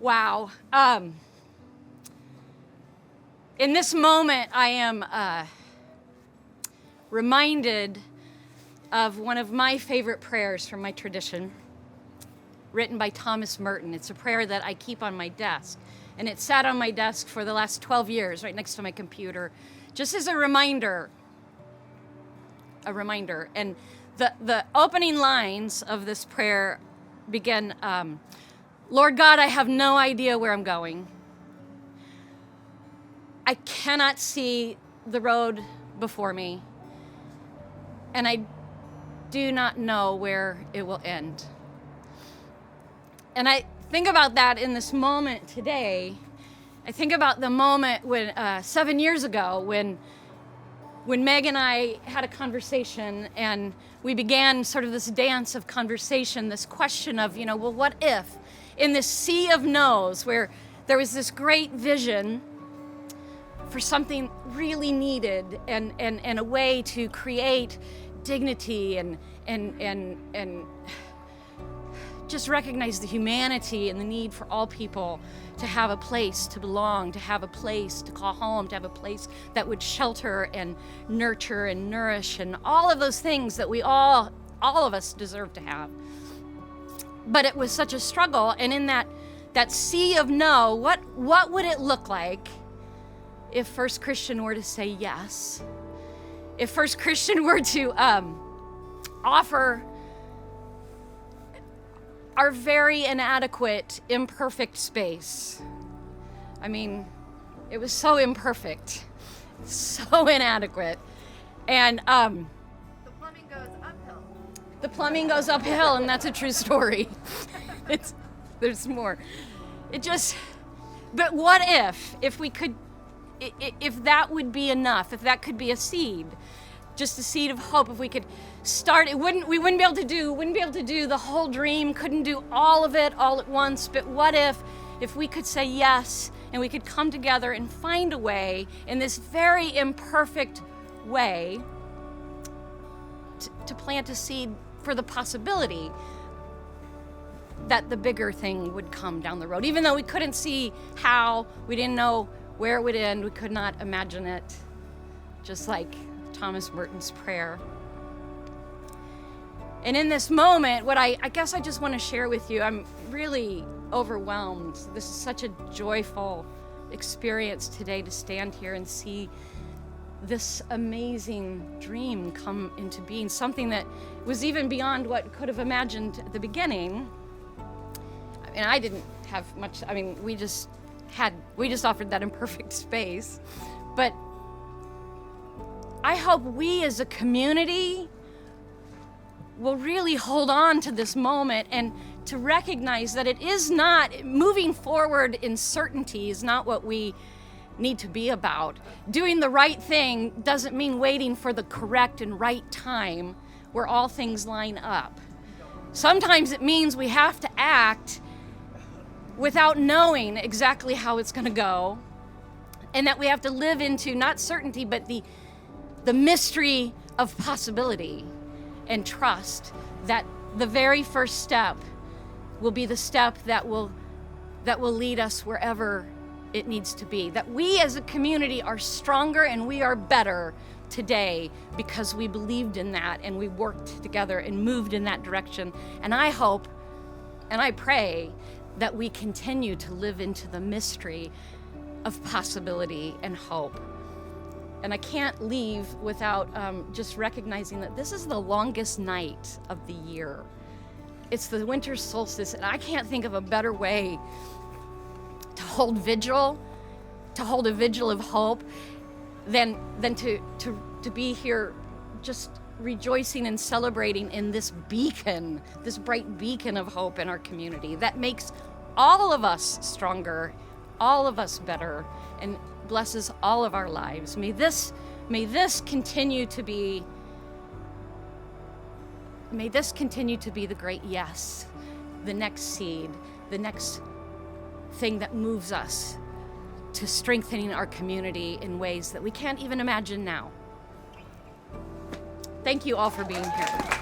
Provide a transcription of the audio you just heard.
Wow. In this moment, I am reminded of one of my favorite prayers from my tradition, written by Thomas Merton. It's a prayer that I keep on my desk, and it sat on my desk for the last 12 years, right next to my computer, just as a reminder. And the opening lines of this prayer begin, Lord God, I have no idea where I'm going. I cannot see the road before me, and I do not know where it will end. And I think about that in this moment today. I think about the moment when 7 years ago when Meg and I had a conversation, and we began sort of this dance of conversation, this question of, well, what if in this sea of no's, where there was this great vision for something really needed and a way to create dignity and just recognize the humanity and the need for all people to have a place to belong, to have a place to call home, to have a place that would shelter and nurture and nourish and all of those things that we all of us deserve to have. But it was such a struggle, and in that sea of no, what would it look like if First Christian were to say yes? If First Christian were to offer our very inadequate, imperfect space. I mean, it was so imperfect, so inadequate. And the plumbing goes uphill. The plumbing goes uphill, and that's a true story. There's more. But what if we could, if that would be enough, if that could be a seed, just a seed of hope, if we could start, we wouldn't be able to do the whole dream, couldn't do all of it all at once, but what if we could say yes, and we could come together and find a way in this very imperfect way to plant a seed for the possibility that the bigger thing would come down the road. Even though we couldn't see how, we didn't know where it would end, we could not imagine it, just like Thomas Merton's prayer. And in this moment, what I guess I just want to share with you, I'm really overwhelmed. This is such a joyful experience today to stand here and see this amazing dream come into being, something that was even beyond what could have imagined at the beginning. I mean, I didn't have much, we just offered that imperfect space. But I hope we as a community will really hold on to this moment and to recognize that it is not, moving forward in certainty is not what we need to be about. Doing the right thing doesn't mean waiting for the correct and right time where all things line up. Sometimes it means we have to act without knowing exactly how it's going to go, and that we have to live into not certainty, but the mystery of possibility, and trust that the very first step will be the step that will lead us wherever it needs to be. That we as a community are stronger and we are better today because we believed in that and we worked together and moved in that direction. And I hope and I pray that we continue to live into the mystery of possibility and hope. And I can't leave without just recognizing that this is the longest night of the year. It's the winter solstice, and I can't think of a better way to hold a vigil of hope than to be here just rejoicing and celebrating in this beacon, this bright beacon of hope in our community that makes all of us stronger, all of us better, and blesses all of our lives. May this continue to be the great yes, the next seed, the next thing that moves us to strengthening our community in ways that we can't even imagine now. Thank you all for being here.